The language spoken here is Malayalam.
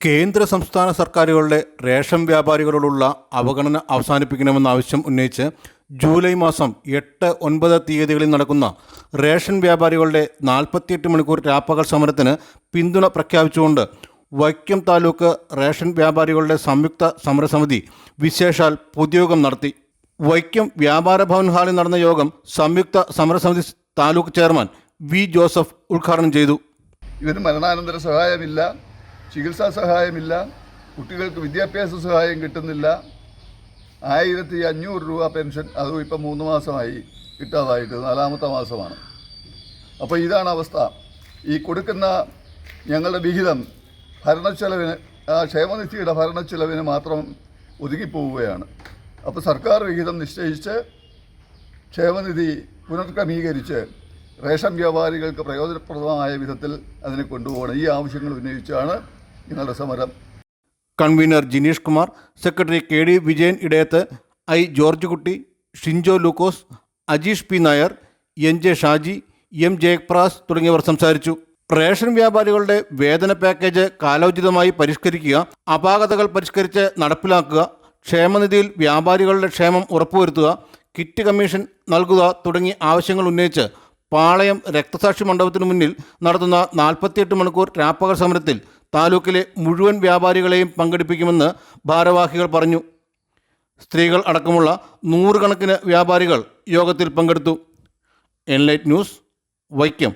കേന്ദ്ര സംസ്ഥാന സർക്കാരുകളുടെ റേഷൻ വ്യാപാരികളോടുള്ള അവഗണന അവസാനിപ്പിക്കണമെന്ന ആവശ്യം ഉന്നയിച്ച് ജൂലൈ മാസം 8, 9 തീയതികളിൽ നടക്കുന്ന റേഷൻ വ്യാപാരികളുടെ 48 മണിക്കൂർ രാപ്പകൽ സമരത്തിന് പിന്തുണ പ്രഖ്യാപിച്ചുകൊണ്ട് വൈക്കം താലൂക്ക് റേഷൻ വ്യാപാരികളുടെ സംയുക്ത സമരസമിതി വിശേഷാൽ പൊതുയോഗം നടത്തി. വൈക്കം വ്യാപാര ഭവൻ ഹാളിൽ നടന്ന യോഗം സംയുക്ത സമരസമിതി താലൂക്ക് ചെയർമാൻ വി. ജോസഫ് ഉദ്ഘാടനം ചെയ്തു. ഇതിന് മരണാനന്തര സഹായമില്ല, ചികിത്സാ സഹായമില്ല, കുട്ടികൾക്ക് വിദ്യാഭ്യാസ സഹായം കിട്ടുന്നില്ല. 1500 രൂപ പെൻഷൻ, അതും ഇപ്പം 3 മാസമായി കിട്ടാതായിട്ട് 4ാമത്തെ മാസമാണ്. അപ്പോൾ ഇതാണ് അവസ്ഥ. ഈ കൊടുക്കുന്ന ഞങ്ങളുടെ വിഹിതം ഭരണച്ചെലവിന്, ക്ഷേമനിധിയുടെ ഭരണച്ചെലവിന് മാത്രം ഒതുങ്ങിപ്പോവുകയാണ്. അപ്പോൾ സർക്കാർ വിഹിതം നിശ്ചയിച്ച് ക്ഷേമനിധി പുനർക്രമീകരിച്ച് റേഷൻ വ്യാപാരികൾക്ക് പ്രയോജനപ്രദമായ വിധത്തിൽ അതിനെ കൊണ്ടുപോകണം. ഈ ആവശ്യങ്ങൾ ഉന്നയിച്ചാണ് ഞങ്ങളുടെ സമരം. Convenor Jineesh Kumar, secretary KD Vijayan Edayath, I. George Kutty, Shinjo Lukose, Ajeesh P. Nair, NJ Shaji, M. Jayaprasad തുടങ്ങിയവർ സംസാരിച്ചു. റേഷൻ വ്യാപാരികളുടെ വേതന പാക്കേജ് കാലോചിതമായി പരിഷ്കരിക്കുക, അപാകതകൾ പരിഷ്കരിച്ച് നടപ്പിലാക്കുക, ക്ഷേമനിധിയിൽ വ്യാപാരികളുടെ ക്ഷേമം ഉറപ്പുവരുത്തുക, കിറ്റ് കമ്മീഷൻ നൽകുക തുടങ്ങിയ ആവശ്യങ്ങൾ ഉന്നയിച്ച് പാളയം രക്തസാക്ഷി മണ്ഡപത്തിനു മുന്നിൽ നടത്തുന്ന 48 മണിക്കൂർ രാപ്പകൽ സമരത്തിൽ താലൂക്കിലെ മുഴുവൻ വ്യാപാരികളെയും പങ്കെടുപ്പിക്കുമെന്ന് ഭാരവാഹികൾ പറഞ്ഞു. സ്ത്രീകൾ അടക്കമുള്ള 100 കണക്കിന് വ്യാപാരികൾ യോഗത്തിൽ പങ്കെടുത്തു. Enlight news, Vaikom.